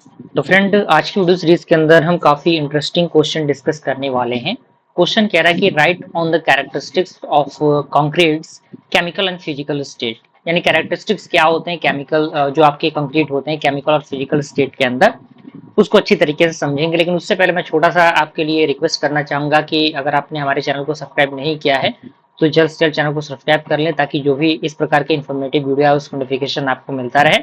तो फ्रेंड, आज की वीडियो सीरीज के अंदर हम काफी इंटरेस्टिंग क्वेश्चन डिस्कस करने वाले हैं। क्वेश्चन कह रहा है कि right on the characteristics of concretes chemical and physical state. यानी कैरेक्टरिस्टिक्स क्या होते हैं केमिकल, जो आपके कंक्रीट होते हैं केमिकल और फिजिकल स्टेट के अंदर, उसको अच्छी तरीके से समझेंगे। लेकिन उससे पहले मैं छोटा सा आपके लिए रिक्वेस्ट करना चाहूंगा कि अगर आपने हमारे चैनल को सब्सक्राइब नहीं किया है तो जल्द से जल्द चैनल को सब्सक्राइब कर लें, ताकि जो भी इस प्रकार के इन्फॉर्मेटिव वीडियो है उसका नोटिफिकेशन आपको मिलता रहे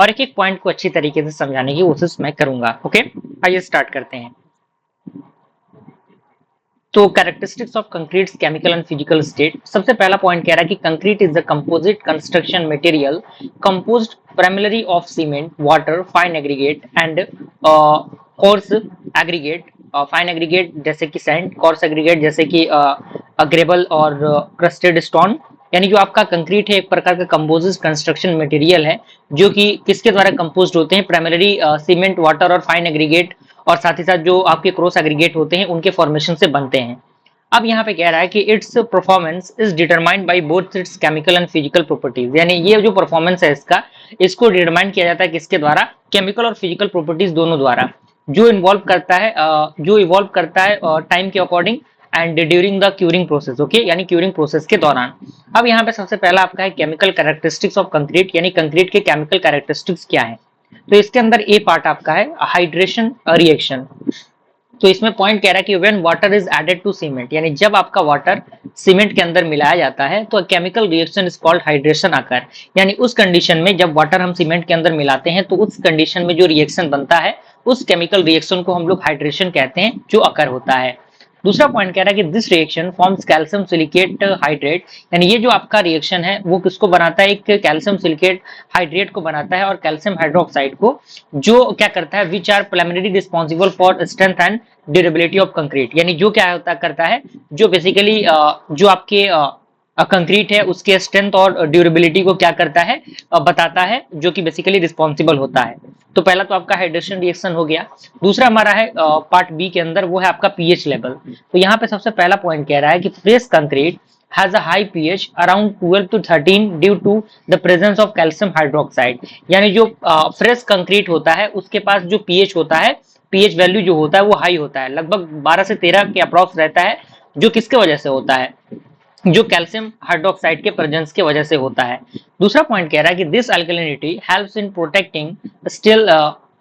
और एक एक पॉइंट को अच्छी तरीके से समझाने की कोशिश मैं करूंगा। ओके, आइए स्टार्ट करते हैं। तो characteristics of concrete chemical and physical state, सबसे पहला पॉइंट कह रहा है कि concrete is the composite construction material composed primary of cement, water, fine aggregate and coarse aggregate. Fine aggregate जैसे कि सैंड, कोर्स एग्रीगेट जैसे कि ग्रेवल और क्रस्टेड स्टोन। यानी जो आपका कंक्रीट है एक प्रकार का कंपोजिट कंस्ट्रक्शन मटेरियल है जो कि किसके द्वारा कंपोज्ड होते हैं, प्राइमरी सीमेंट, वाटर और फाइन एग्रीगेट, और साथ ही साथ जो आपके क्रॉस एग्रीगेट होते हैं उनके फॉर्मेशन से बनते हैं। अब यहाँ पे कह रहा है कि it's performance is determined by both it's chemical and physical properties. यानी ये जो परफॉर्मेंस है इसका, इसको डिटरमाइन किया जाता है किसके द्वारा, केमिकल और फिजिकल प्रॉपर्टीज दोनों द्वारा, जो इवॉल्व करता है टाइम के according and during the curing process. Okay, यानी क्यूरिंग प्रोसेस के दौरान। अब यहाँ पे सबसे पहला आपका है केमिकल कैरेक्टरिस्टिक्स ऑफ कंक्रीट, यानी कंक्रीट के केमिकल कैरेक्टरिस्टिक्स क्या है। तो इसके अंदर ए पार्ट आपका है हाइड्रेशन रिएक्शन। तो इसमें पॉइंट कह रहा है कि when water is added to cement, यानी जब आपका वाटर सीमेंट के अंदर मिलाया जाता है तो chemical reaction is called hydration occur. यानी उस कंडीशन में जब वाटर हम सीमेंट के अंदर मिलाते हैं तो उस कंडीशन में जो रिएक्शन बनता है उस केमिकल रिएक्शन को हम लोग हाइड्रेशन कहते हैं, जो अकर होता है। दूसरा पॉइंट कह रहा है कि this reaction forms calcium silicate hydrate. यानी ये जो आपका रिएक्शन है वो किसको बनाता है, एक कैल्शियम सिलिकेट हाइड्रेट को बनाता है और कैल्शियम हाइड्रोक्साइड को, जो क्या करता है, which are primary responsible for strength and durability of concrete. यानी जो क्या होता करता है, जो बेसिकली जो आपके कंक्रीट है उसके स्ट्रेंथ और ड्यूरेबिलिटी को क्या करता है, बताता है, जो कि बेसिकली रिस्पॉन्सिबल होता है। तो पहला तो आपका हाइड्रेशन रिएक्शन हो गया। दूसरा हमारा है पार्ट बी के अंदर, वो है आपका पीएच लेवल। तो यहाँ पे सबसे पहला पॉइंट कह रहा है कि fresh concrete has a high pH around 12 to 13 due to the presence of calcium hydroxide। यानी जो फ्रेश कंक्रीट होता है उसके पास जो पीएच होता है, पीएच वैल्यू जो होता है वो हाई होता है, लगभग 12 से 13 के अप्रॉक्स रहता है, जो किसके वजह से होता है, जो कैल्शियम हाइड्रोक्साइड के प्रेजेंस के वजह से होता है। दूसरा पॉइंट कह रहा है कि this alkalinity helps in protecting steel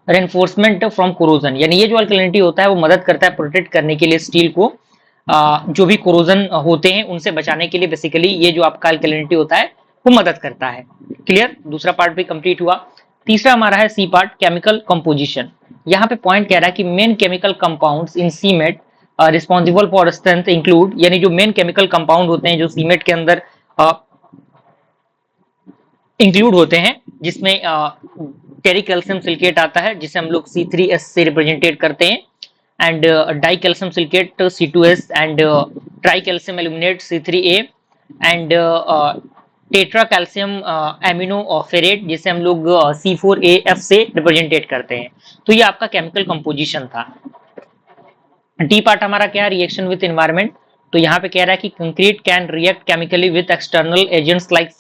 reinforcement from corrosion. यानी ये जो अल्कलिनिटी होता है वो मदद करता है प्रोटेक्ट करने के लिए स्टील को, जो भी कोरोजन होते हैं उनसे बचाने के लिए बेसिकली ये जो आपका अल्कलिनिटी होता है वो मदद करता है। क्लियर, दूसरा पार्ट भी कंप्लीट हुआ। तीसरा हमारा है सी पार्ट, केमिकल कंपोजिशन। यहाँ पे पॉइंट कह रहा है कि main chemical compounds in cement responsible for strength include. यानी जो मेन केमिकल कंपाउंड होते हैं जो सीमेंट के अंदर इंक्लूड होते हैं, जिसमें टेरी कैल्शियम सिलिकेट आता है जिसे हम लोग C3S से रिप्रेजेंटेट करते हैं, and di calcium silicate C2S, and tri calcium aluminate C3A, and tetra calcium amino ferrite जिसे हम लोग C4AF से रिप्रेजेंटेट करते हैं। तो ये आपका केमिकल कंपोजिशन था। डी पार्ट हमारा क्या है, रिएक्शन विद एनवायरनमेंट। तो यहाँ पे कह रहा है कि concrete can react chemically with external agents like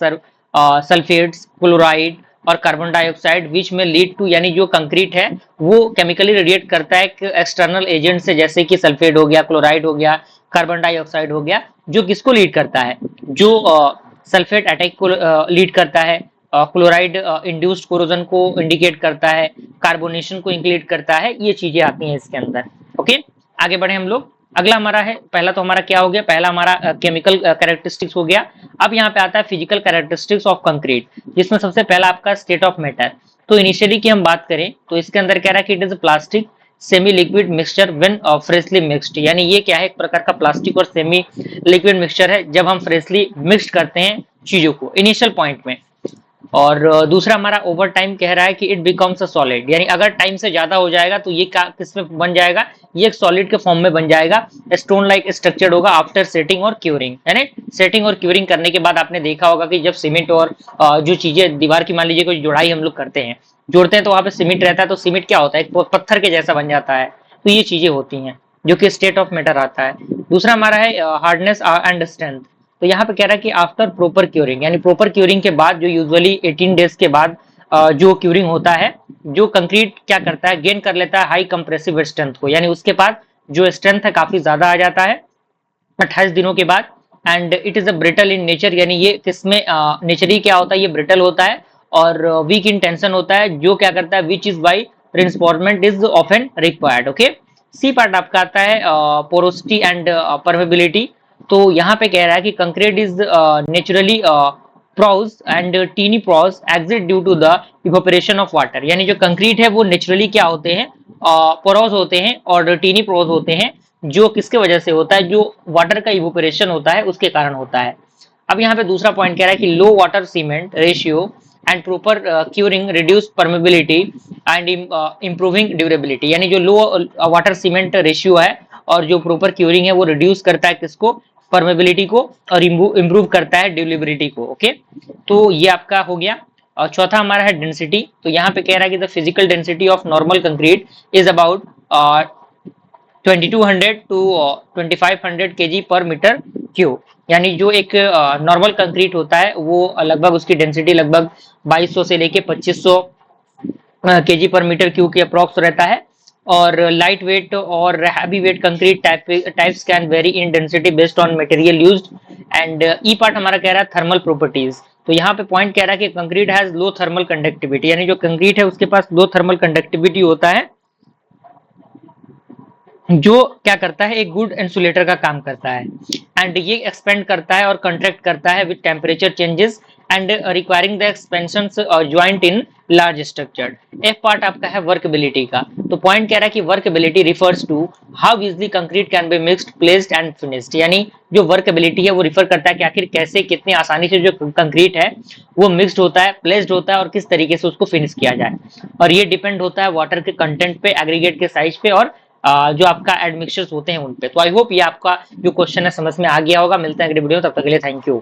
sulphates, chloride और कार्बन डाइऑक्साइड विच में लीड टू। यानी जो कंक्रीट है वो केमिकली रिएक्ट करता है एक्सटर्नल एजेंट से, जैसे कि सल्फेट हो गया, क्लोराइड हो गया, कार्बन डाइऑक्साइड हो गया, जो किसको लीड करता है, जो सल्फेट अटैक को लीड करता है, क्लोराइड इंड्यूस्ड कोरोजन को इंडिकेट करता है, कार्बोनेशन को इंक्लूड करता है, ये चीजें आती हैं इसके अंदर। ओके, आगे बढ़े हम लोग। अगला हमारा है, पहला तो हमारा क्या हो गया, पहला हमारा केमिकल कैरेक्टरिस्टिक्स हो गया। अब यहाँ पे आता है फिजिकल कैरेक्टरिस्टिक्स ऑफ कंक्रीट, जिसमें सबसे पहला आपका स्टेट ऑफ मैटर। तो इनिशियली की हम बात करें तो इसके अंदर कह रहा है कि it is plastic semi liquid mixture when freshly mixed. यानी ये क्या है, एक प्रकार का प्लास्टिक और सेमी लिक्विड मिक्सचर है जब हम फ्रेशली मिक्स करते हैं चीजों को इनिशियल पॉइंट में। और दूसरा हमारा ओवर टाइम कह रहा है कि इट बिकम्स अ सॉलिड। यानी अगर टाइम से ज्यादा हो जाएगा तो ये किसमें बन जाएगा, ये एक सॉलिड के फॉर्म में बन जाएगा, स्टोन लाइक स्ट्रक्चर्ड होगा आफ्टर सेटिंग और क्यूरिंग। यानी सेटिंग और क्यूरिंग करने के बाद आपने देखा होगा कि जब सीमेंट और जो चीजें दीवार की मान लीजिए कोई जुड़ाई हम लोग करते हैं, जोड़ते हैं, तो वहां पे सीमेंट रहता है, तो सीमेंट क्या होता है, एक पत्थर के जैसा बन जाता है। तो ये चीजें होती हैं जो कि स्टेट ऑफ मैटर आता है। दूसरा हमारा है हार्डनेस एंड स्ट्रेंथ। तो यहाँ पे कह रहा है कि आफ्टर प्रॉपर क्यूरिंग, यानी प्रॉपर क्यूरिंग के बाद जो यूजुअली 18 डेज के बाद जो क्यूरिंग होता है, जो कंक्रीट क्या करता है, गेन कर लेता है हाई कंप्रेसिव स्ट्रेंथ को, यानी उसके पास जो स्ट्रेंथ है काफी ज्यादा आ जाता है 28 दिनों के बाद। And it is a brittle in nature, यानी ये किसमें नेचरली क्या होता है, ये ब्रिटल होता है और वीक इन टेंशन होता है, जो क्या करता है which is why reinforcement is often required. Okay, C part आपका आता है पोरोसिटी एंड परमेबिलिटी। तो यहाँ पे कह रहा है कि concrete is naturally pores and teeny pores exit due to the evaporation of water, यानी जो कंक्रीट है वो नेचुरली क्या होते हैं, पोरोस होते हैं और टीनी पोरोस होते हैं, जो किसके वजह से होता है, जो वाटर का इवोपरेशन होता है उसके कारण होता है। अब यहाँ पे दूसरा पॉइंट कह रहा है कि low water cement ratio and proper curing reduce permeability and improving durability, यानी जो लो वाटर सीमेंट रेशियो है और जो प्रॉपर क्यूरिंग है वो रिड्यूस करता है किसको, परमेबिलिटी को, और इम्प्रूव करता है ड्यूरेबिलिटी को। ओके, तो ये आपका हो गया। और चौथा हमारा है डेंसिटी। तो यहाँ पे कह रहा है कि the physical density of normal concrete is about 2200 to 2500 KG per metre cube, यानी जो एक नॉर्मल कंक्रीट होता है वो लगभग उसकी डेंसिटी लगभग 2200 से लेके 2500 केजी पर मीटर क्यूब के अप्रॉक्स रहता है। और लाइट वेट और heavy weight concrete types can very in density based on material used. And E part हमारा कह रहा है थर्मल प्रॉपर्टीज। तो यहाँ पे पॉइंट कह रहा है कि concrete has low thermal conductivity, यानी जो कंक्रीट है उसके पास लो थर्मल कंडक्टिविटी होता है, जो क्या करता है एक गुड इंसुलेटर का काम करता है। एंड ये एक्सपेंड करता है और कंट्रैक्ट करता है with temperature changes and requiring the expansion joint in large structure. F part आपका है वर्कबिलिटी का। तो पॉइंट कह रहा है कि workability refers to how easily concrete can be mixed, placed and finished, यानी जो वर्कबिलिटी है वो रिफर करता है कि आखिर कैसे कितनी आसानी से जो कंक्रीट है वो मिक्स्ड होता है, प्लेस्ड होता है और किस तरीके से उसको फिनिश किया जाए। और ये डिपेंड होता है वाटर के कंटेंट पे, एग्रीगेट के साइज पे और जो आपका एडमिक्सचर्स होते हैं उन पे। तो आई होप ये आपका जो क्वेश्चन है समझ में आ गया होगा। मिलते हैं अगले वीडियो में, तब तक के लिए थैंक यू।